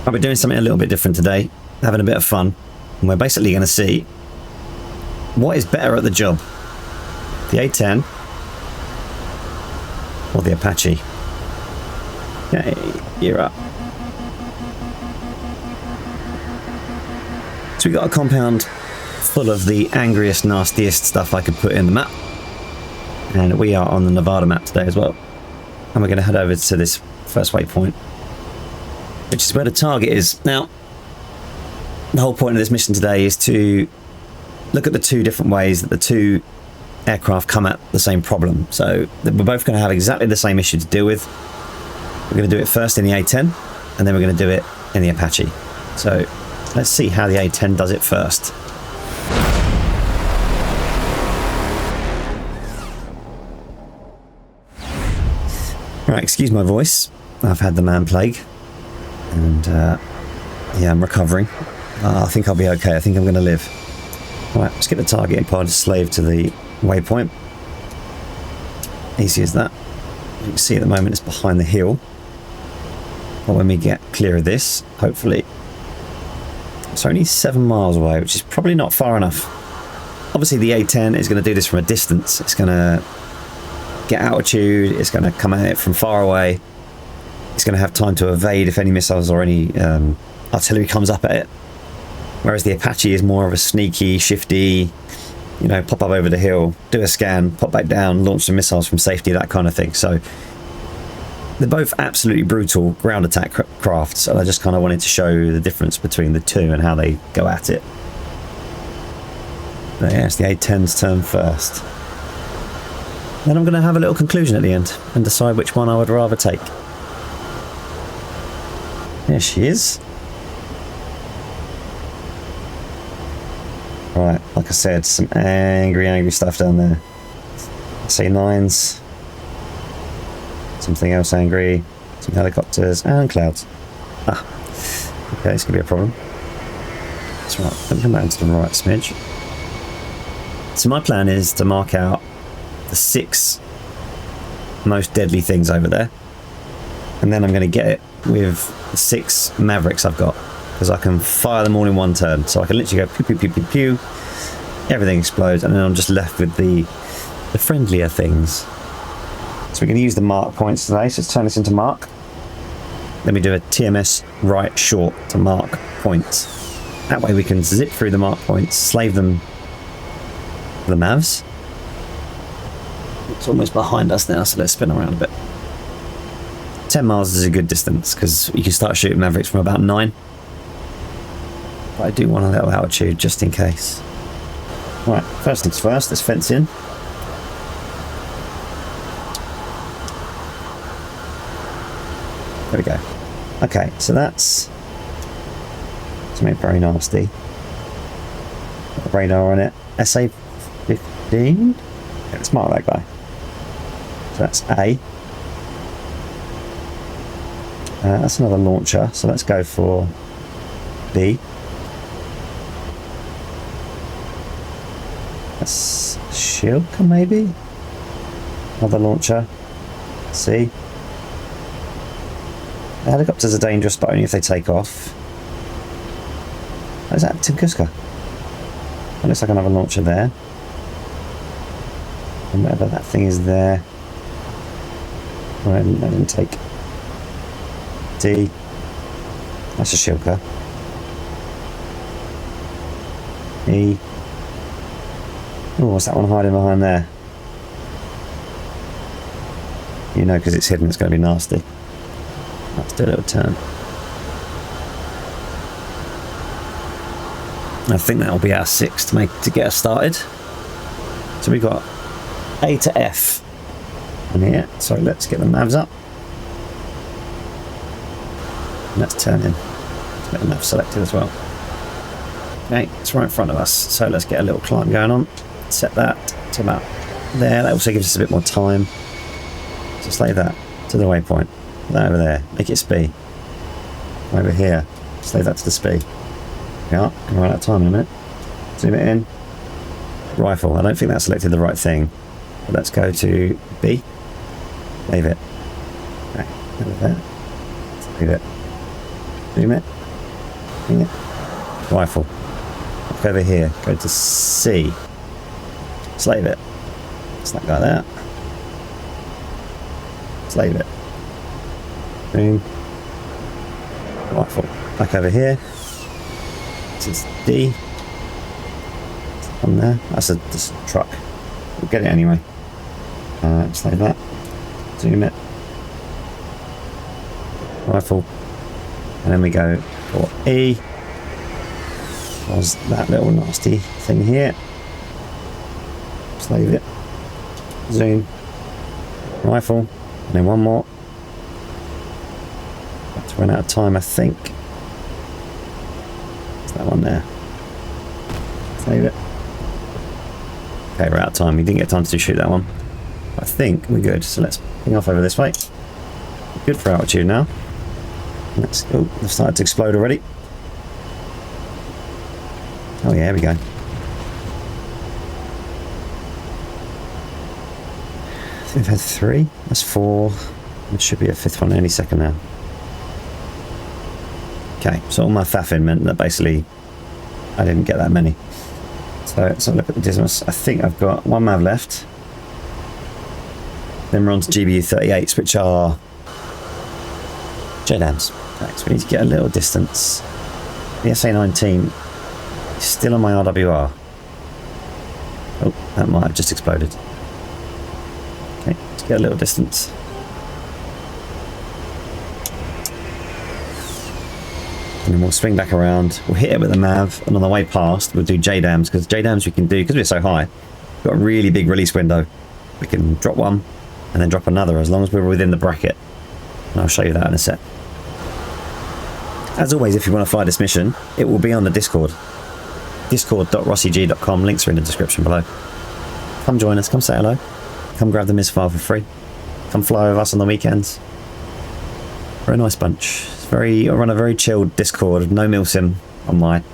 I'll be doing something a little bit different today, having a bit of fun, and we're basically going to see what is better at the job, the A-10 or the Apache. Okay, you're up. So we got a compound full of the angriest, nastiest stuff I could put in the map, and we are on the Nevada map today as well, and we're going to head over to this first waypoint, which is where the target is. Now, the whole point of this mission today is to look at the two different ways that the two aircraft come at the same problem. So we're both going to have exactly the same issue to deal with. We're going to do it first in the A-10, and then we're going to do it in the Apache. So let's see how the A-10 does it first. Right, excuse my voice. I've had the man plague, and yeah, I'm recovering. I think I'll be okay. I think I'm going to live. Right, let's get the targeting pod slave to the waypoint. Easy as that. You can see at the moment it's behind the hill. But when we get clear of this, hopefully, it's only 7 miles away, which is probably not far enough. Obviously, the A-10 is going to do this from a distance. It's going to get altitude. It's going to come at it from far away. It's going to have time to evade if any missiles or any artillery comes up at it. Whereas the Apache is more of a sneaky, shifty, you know, pop up over the hill, do a scan, pop back down, launch some missiles from safety, that kind of thing. So they're both absolutely brutal ground attack crafts, and I just kind of wanted to show the difference between the two and how they go at it. But yeah, it's the A-10's turn first. Then I'm going to have a little conclusion at the end and decide which one I would rather take. There she is. Right, like I said, some angry stuff down there. SA-9s. Something else angry. Some helicopters and clouds. Ah, okay, this could be a problem. That's right, let me come back into the right smidge. So my plan is to mark out the 6 most deadly things over there, and then I'm going to get it with the 6 Mavericks I've got, because I can fire them all in one turn. So I can literally go pew pew pew pew pew, everything explodes, and then I'm just left with the friendlier things. So we're going to use the mark points today, so let's turn this into mark. Then we do a TMS right short to mark points. That way we can zip through the mark points, slave them to the Mavs. It's almost behind us now, so let's spin around a bit. 10 miles is a good distance, because you can start shooting Mavericks from about 9. But I do want a little altitude just in case. Right, first things first, let's fence in. There we go. Okay, so that's something very nasty. Got a radar on it. SA-15? Yeah, let's mark that guy. So that's A. That's another launcher, so let's go for B. That's Shilka, maybe? Another launcher. C. The helicopters are dangerous, but only if they take off. Oh, is that Tunguska? It looks like another launcher there. And whatever that thing is there. Right, I didn't take D. That's a Shilka. E. Oh, what's that one hiding behind there? You know, because it's hidden, it's going to be nasty. Let's do a little turn. I think that'll be our 6 to get us started. So we've got A to F in here. So let's get the Mavs up. And let's turn in. Let's get the Mavs selected as well. Okay, it's right in front of us. So let's get a little climb going on. Set that to about there. That also gives us a bit more time. Just like that to the waypoint. That over there. Make it SPI. Over here. Slave that to the SPI. Yeah, I'm right out of time in a minute. Zoom it in. Rifle. I don't think that selected the right thing. But let's go to B. Leave it. Okay, over there. Leave it. Zoom it. Bring it. Rifle. Look over here. Go to C. Slave it. It's that guy there. Slave it. Boom. Rifle. Back over here. This is D. On there. That's a truck. We'll get it anyway. Slave that. Zoom it. Rifle. And then we go for E. Was that little nasty thing here. Slave it. Zoom. Rifle. And then one more. About to run out of time, I think. It's that one there. Save it. Okay, we're out of time. We didn't get time to shoot that one. I think we're good. So let's ping off over this way. Good for altitude now. Let's go. They've started to explode already. Oh yeah, here we go. I think we've had 3. That's 4. There should be a 5th one any second now. Okay, so all my faffing meant that basically I didn't get that many. So let's have a look at the Dismas. I think I've got 1 MAV left. Then we're on to GBU 38s, which are JDAMs. Okay, so we need to get a little distance. The SA-19 is still on my RWR. Oh, that might have just exploded. Okay, let's get a little distance. And then we'll swing back around. We'll hit it with a MAV, and on the way past, we'll do JDAMs, because JDAMs we can do, because we're so high, we've got a really big release window. We can drop one, and then drop another, as long as we're within the bracket. And I'll show you that in a sec. As always, if you want to fly this mission, it will be on the Discord. discord.rossig.com, links are in the description below. Come join us, come say hello. Come grab the MIS file for free. Come fly with us on the weekends. We're a nice bunch. I run a very chilled Discord, no milsim on my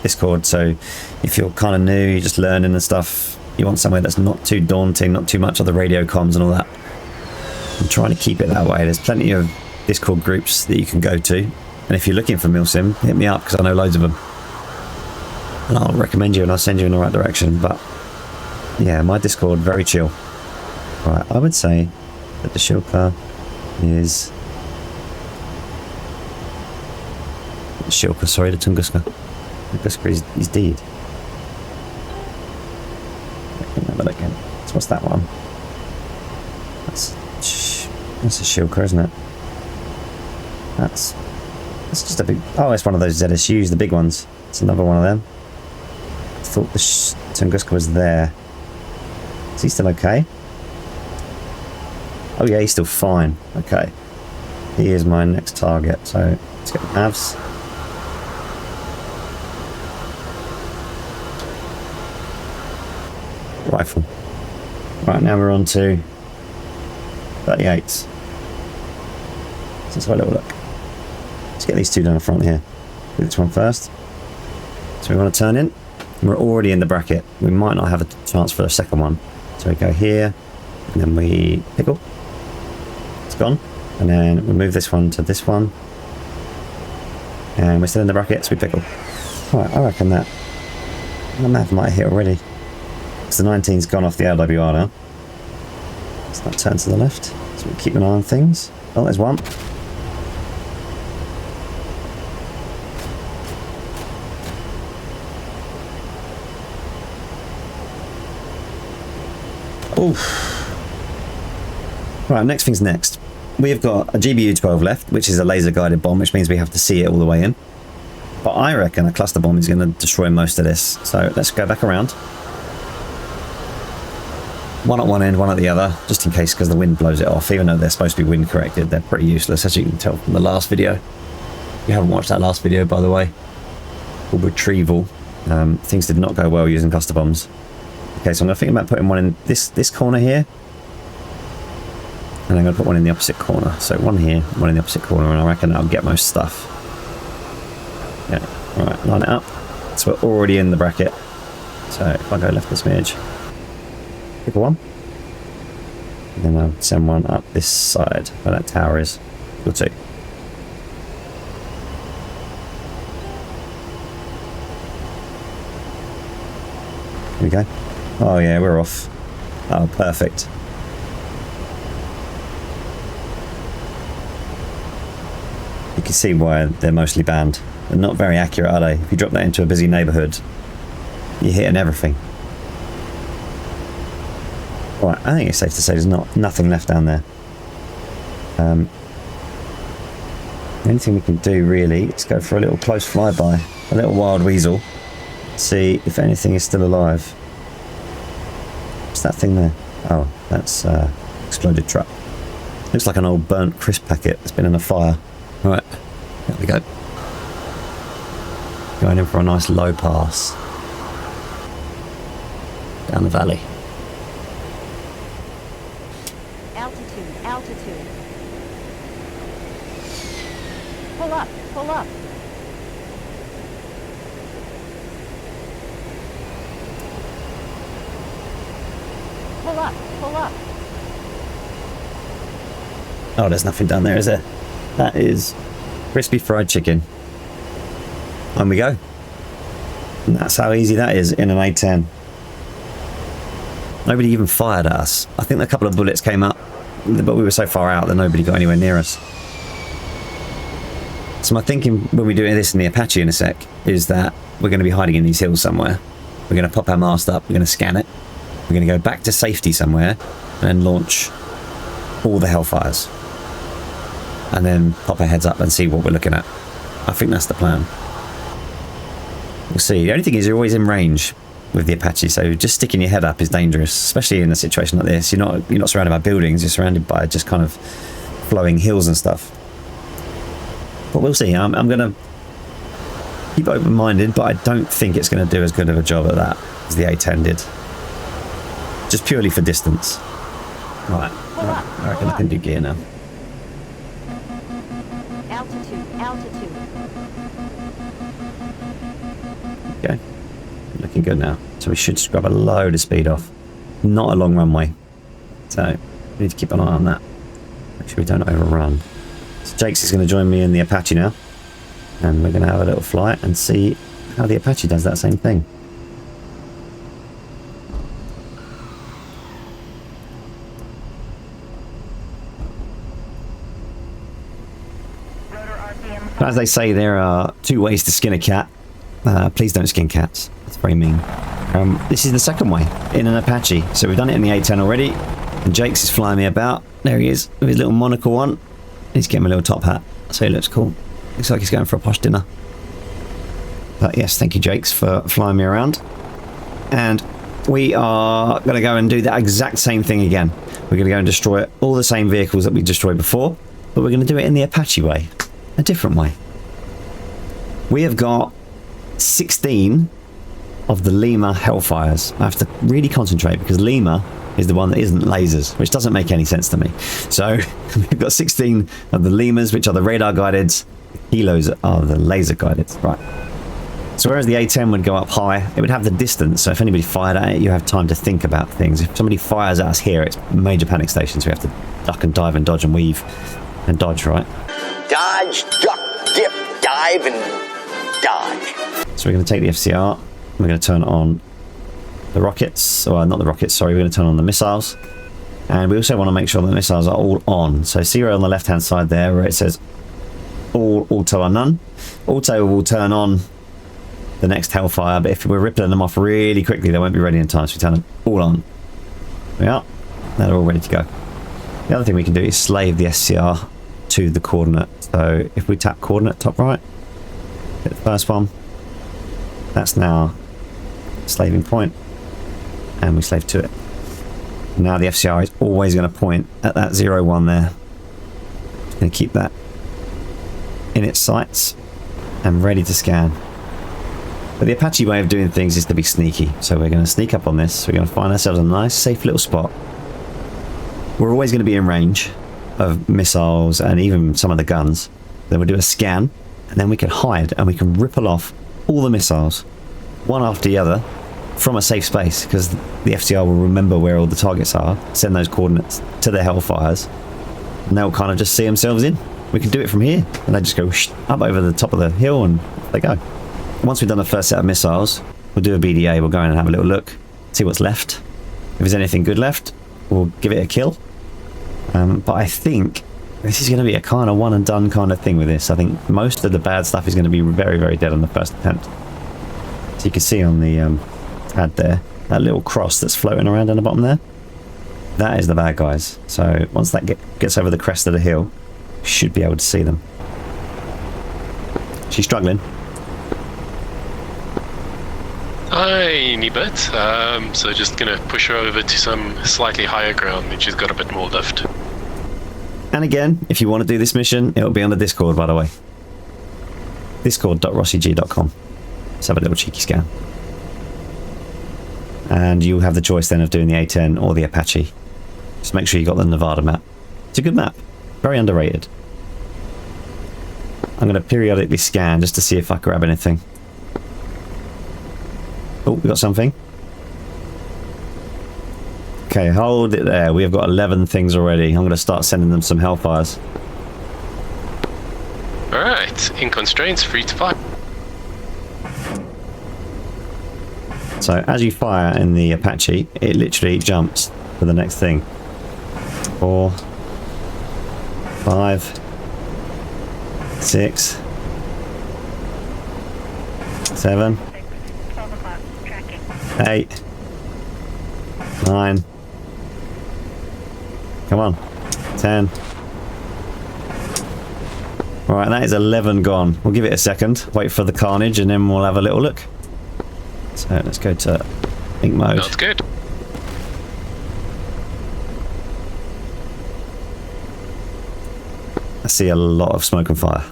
Discord, so if you're kind of new, you're just learning and stuff, you want somewhere that's not too daunting, not too much of the radio comms and all that. I'm trying to keep it that way. There's plenty of Discord groups that you can go to, and if you're looking for milsim, hit me up because I know loads of them. And I'll recommend you and I'll send you in the right direction, but yeah, my Discord, very chill. Right, I would say that the Shilka is... Shilka, sorry, the Tunguska. Tunguska is deed. Have a look again. So what's that one? That's a Shilka, isn't it? That's just a big... Oh, it's one of those ZSUs, the big ones. It's another one of them. I thought the Tunguska was there. Is he still okay? Oh yeah, he's still fine. Okay. He is my next target, so let's get the MAVs. Rifle. Right, now we're on to 38s. Let's have a little look. Let's get these 2 down the front here. Do this one first. So we want to turn in. We're already in the bracket. We might not have a chance for the second one. So we go here, and then we pickle. It's gone. And then we move this one to this one. And we're still in the bracket, so we pickle. Alright, I reckon that the MAV might hit already. So the 19's gone off the LWR now. Let's not turn to the left. So we keep an eye on things. Oh, there's one. Oof. Right, next thing's next. We've got a GBU-12 left, which is a laser guided bomb, which means we have to see it all the way in. But I reckon a cluster bomb is going to destroy most of this. So let's go back around. One at one end, one at the other, just in case, because the wind blows it off. Even though they're supposed to be wind corrected, they're pretty useless, as you can tell from the last video. If you haven't watched that last video, by the way, called Retrieval, things did not go well using cluster bombs. Okay, so I'm going to think about putting one in this corner here, and I'm going to put one in the opposite corner. So one here, one in the opposite corner, and I reckon that'll get most stuff. Yeah, alright, line it up. So we're already in the bracket. So if I go left this smidge, pick one, and then I'll send one up this side where that tower is. Go 2. Here we go. Oh yeah, we're off. Oh, perfect. You can see why they're mostly banned. They're not very accurate, are they? If you drop that into a busy neighbourhood, you're hitting everything. Right, I think it's safe to say there's nothing left down there. The only thing we can do really is go for a little close flyby, a little wild weasel, see if anything is still alive. What's that thing there? Oh, that's exploded truck. Looks like an old burnt crisp packet that's been in a fire. Right, there we go. Going in for a nice low pass down the valley. Altitude, altitude. Pull up, pull up. Pull up, pull up. Oh, there's nothing down there, is there? That is crispy fried chicken. On we go. And that's how easy that is in an A-10. Nobody even fired at us. I think a couple of bullets came up, but we were so far out that nobody got anywhere near us. So my thinking when we do this in the Apache in a sec is that we're going to be hiding in these hills somewhere. We're going to pop our mast up, we're going to scan it, we're going to go back to safety somewhere and then launch all the Hellfires. And then pop our heads up and see what we're looking at. I think that's the plan. We'll see. The only thing is you're always in range with the Apache, so just sticking your head up is dangerous, especially in a situation like this. You're not surrounded by buildings, you're surrounded by just kind of flowing hills and stuff. But we'll see. I'm going to keep open-minded, but I don't think it's going to do as good of a job at that as the A-10 did. Just purely for distance. Right. I reckon I can do gear now. Altitude, altitude. Okay. Looking good now. So we should scrub a load of speed off. Not a long runway. So we need to keep an eye on that. Make sure we don't overrun. So Jakes is going to join me in the Apache now. And we're going to have a little flight and see how the Apache does that same thing. As they say, there are two ways to skin a cat. Please don't skin cats. That's very mean. This is the second way in an Apache. So we've done it in the A-10 already. And Jakes is flying me about. There he is with his little monocle on. He's getting a little top hat. So he looks cool. Looks like he's going for a posh dinner. But yes, thank you, Jakes, for flying me around. And we are going to go and do that exact same thing again. We're going to go and destroy all the same vehicles that we destroyed before. But we're going to do it in the Apache way. A different way. We have got 16 of the Lima Hellfires. I have to really concentrate because Lima is the one that isn't lasers, which doesn't make any sense to me. So we've got 16 of the Limas, which are the radar guided. The kilos are the laser guided. Right. So whereas the A-10 would go up high, it would have the distance. So if anybody fired at it, you have time to think about things. If somebody fires at us here, it's major panic station. So we have to duck and dive and dodge and weave and dodge, right? Dodge, duck, dip, dive, and dodge. So we're going to take the FCR. We're going to turn on the rockets, or not the rockets, sorry, we're going to turn on the missiles. And we also want to make sure the missiles are all on. So see on the left hand side there where it says all auto or none. Auto will turn on the next Hellfire, but if we're rippling them off really quickly, they won't be ready in time, so we turn them all on. There we are. They're all ready to go. The other thing we can do is slave the SCR to the coordinate. So if we tap coordinate top right, hit the first one, that's now slaving point, and we slave to it. Now the FCR is always going to point at that 0-1 there. Just going to keep that in its sights and ready to scan. But the Apache way of doing things is to be sneaky. So we're going to sneak up on this. We're going to find ourselves a nice safe little spot. We're always going to be in range of missiles and even some of the guns. Then we'll do a scan, and then we can hide and we can ripple off all the missiles one after the other from a safe space, because the FCR will remember where all the targets are, send those coordinates to their Hellfires, and they'll kind of just see themselves in. We can do it from here, and they just go up over the top of the hill and they go. Once we've done the first set of missiles, we'll do a BDA, we'll go in and have a little look, see what's left. If there's anything good left, we'll give it a kill. But I think this is going to be a kind of one and done kind of thing with this. I think most of the bad stuff is going to be very, very dead on the first attempt. So you can see on the ad there, that little cross that's floating around on the bottom there, that is the bad guys. So once that gets over the crest of the hill, you should be able to see them. She's struggling. Tiny bit, so just gonna push her over to some slightly higher ground and she's got a bit more lift. And again, if you want to do this mission, it'll be on the Discord, by the way. Discord.rossig.com. Let's have a little cheeky scan. And you have the choice then of doing the A-10 or the Apache. Just make sure you got the Nevada map. It's a good map. Very underrated. I'm going to periodically scan just to see if I grab anything. Oh, we got something. Okay, hold it there. We have got 11 things already. I'm going to start sending them some Hellfires. Alright, in constraints, free to fire. So as you fire in the Apache, it literally jumps to the next thing. 4, 5, 6, 7, 8, 9. Come on. 10. Alright, that is 11 gone. We'll give it a second. Wait for the carnage and then we'll have a little look. So let's go to ink mode. That's good. I see a lot of smoke and fire.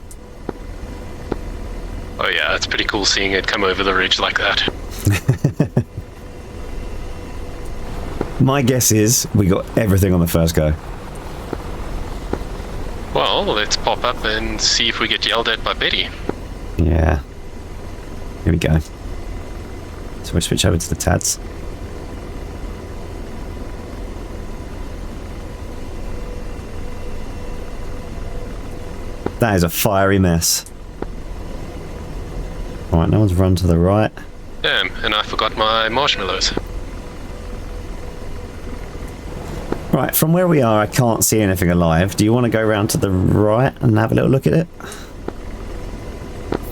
Oh yeah, it's pretty cool seeing it come over the ridge like that. My guess is we got everything on the first go. Well, let's pop up and see if we get yelled at by Betty. Yeah. Here we go. So we switch over to the TADs. That is a fiery mess. Alright, no one's run to the right. Damn, and I forgot my marshmallows. Right, from where we are, I can't see anything alive. Do you want to go around to the right and have a little look at it?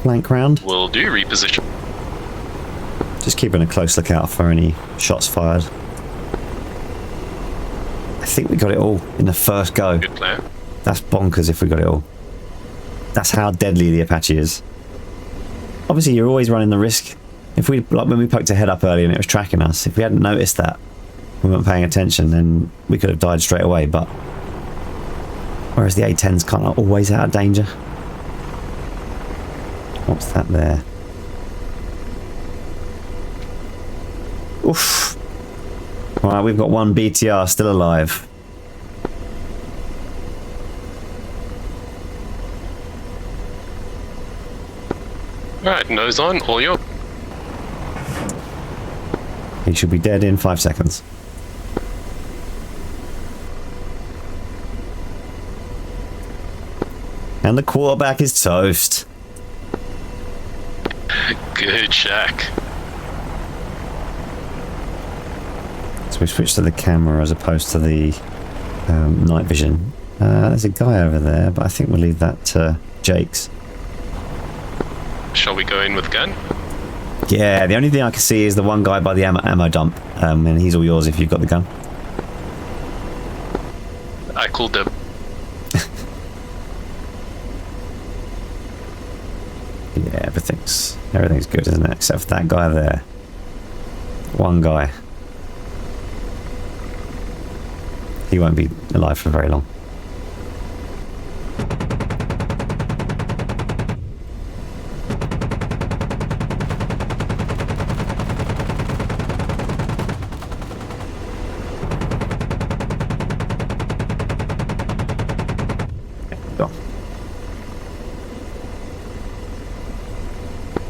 Flank round. Will do, reposition. Just keeping a close look out for any shots fired. I think we got it all in the first go. Good plan. That's bonkers if we got it all. That's how deadly the Apache is. Obviously, you're always running the risk. If we, like when we poked a head up earlier and it was tracking us, if we hadn't noticed that, we weren't paying attention, then we could have died straight away. But whereas the A-10's kind of always out of danger. What's that there? Oof. Right, we've got one BTR still alive. Alright, nose on, all yours. He should be dead in 5 seconds. And the quarterback is toast. Good shack. So we switched to the camera as opposed to the night vision. There's a guy over there, but I think we'll leave that to Jake's. Shall we go in with gun? Yeah, the only thing I can see is the one guy by the ammo dump, and he's all yours if you've got the gun. I called him. Yeah, everything's good, isn't it? Except for that guy there. One guy. He won't be alive for very long.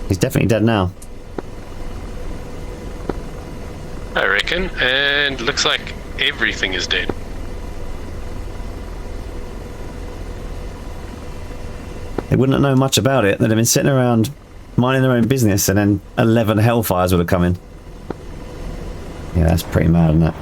He's definitely dead now. I reckon, and looks like everything is dead. They wouldn't know much about it. They'd have been sitting around minding their own business, and then 11 Hellfires would have come in. Yeah, that's pretty mad, isn't it?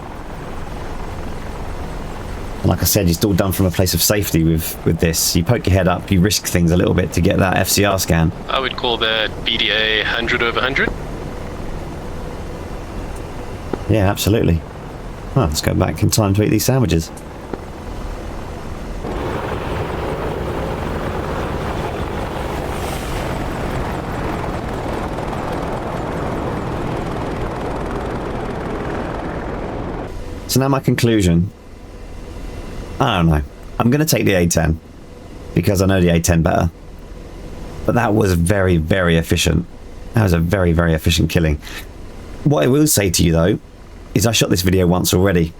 And like I said, it's all done from a place of safety with this. You poke your head up, you risk things a little bit to get that FCR scan. I would call that BDA 100/100. Yeah, absolutely. Well, let's go back in time to eat these sandwiches. So now my conclusion, I don't know. I'm going to take the A-10 because I know the A-10 better. But that was very, very efficient. That was a very, very efficient killing. What I will say to you though, is I shot this video once already.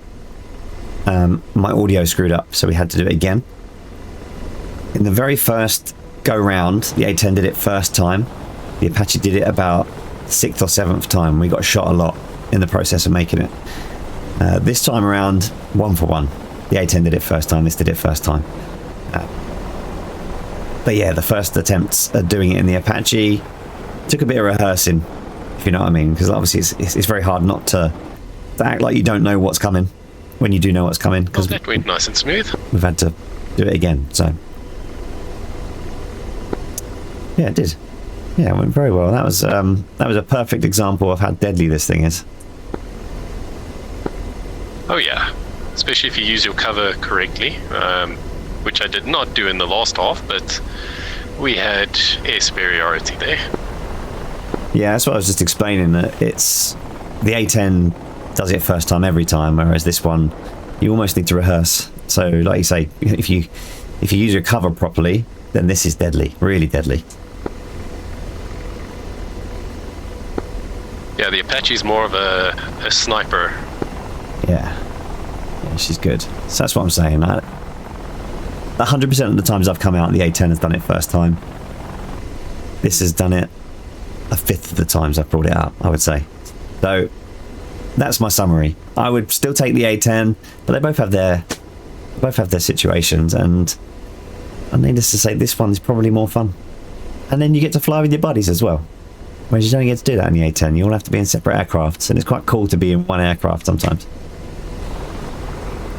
My audio screwed up, so we had to do it again. In the very first go round, the A-10 did it first time. The Apache did it about 6th or 7th time. We got shot a lot in the process of making it. This time around, 1 for 1. The A-10 did it first time, this did it first time. But yeah, the first attempts at doing it in the Apache took a bit of rehearsing, if you know what I mean, because obviously it's very hard not to act like you don't know what's coming when you do know what's coming. Well, that went nice and smooth. We've had to do it again, so yeah, it did. Yeah, it went very well. That was a perfect example of how deadly this thing is. Oh yeah, especially if you use your cover correctly, which I did not do in the last half, but we had air superiority there. Yeah, that's what I was just explaining, that it's the A-10 does it first time every time, whereas this one you almost need to rehearse. So like you say, if you use your cover properly, then this is deadly, really deadly. Yeah, the Apache's more of a sniper. Yeah, she's good. So that's what I'm saying. 100% of the times I've come out, the A-10 has done it first time. This has done it 1/5 of the times I've brought it out, I would say. So that's my summary. I would still take the A-10, but they both have their situations, and needless to say, this one is probably more fun. And then you get to fly with your buddies as well, whereas you don't get to do that in the A-10. You all have to be in separate aircrafts, and it's quite cool to be in one aircraft sometimes.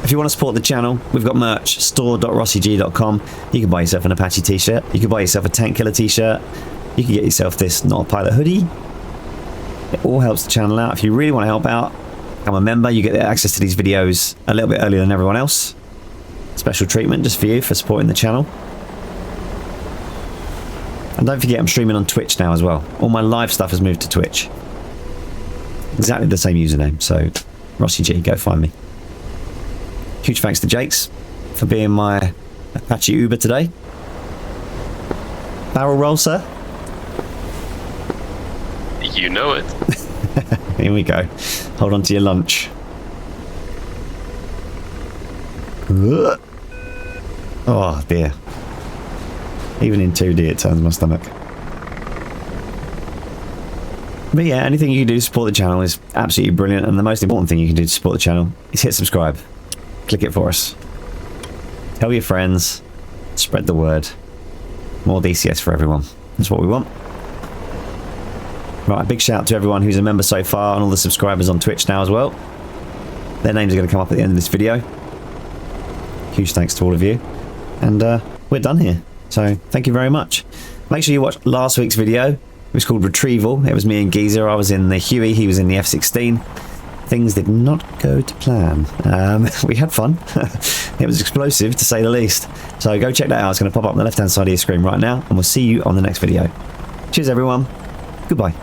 If you want to support the channel, we've got merch, store.rossig.com. You can buy yourself an Apache t-shirt, you can buy yourself a Tank Killer t-shirt, you can get yourself this Not a Pilot hoodie. It all helps the channel out. If you really want to help out, become a member. You get access to these videos a little bit earlier than everyone else. Special treatment just for you for supporting the channel. And don't forget, I'm streaming on Twitch now as well. All my live stuff has moved to Twitch. Exactly the same username, so Rossi G, go find me. Huge thanks to Jakes for being my Apache Uber today. Barrel roll, sir. You know it. Here we go. Hold on to your lunch. Oh dear. Even in 2D it turns my stomach. But yeah, anything you can do to support the channel is absolutely brilliant, and the most important thing you can do to support the channel is hit subscribe. Click it for us. Tell your friends. Spread the word. More DCS for everyone. That's what we want. Right, a big shout out to everyone who's a member so far, and all the subscribers on Twitch now as well. Their names are going to come up at the end of this video. Huge thanks to all of you. And we're done here. So thank you very much. Make sure you watch last week's video. It was called Retrieval. It was me and Geezer. I was in the Huey, he was in the F-16. Things did not go to plan. We had fun. It was explosive, to say the least. So go check that out. It's going to pop up on the left-hand side of your screen right now, and we'll see you on the next video. Cheers, everyone. Goodbye.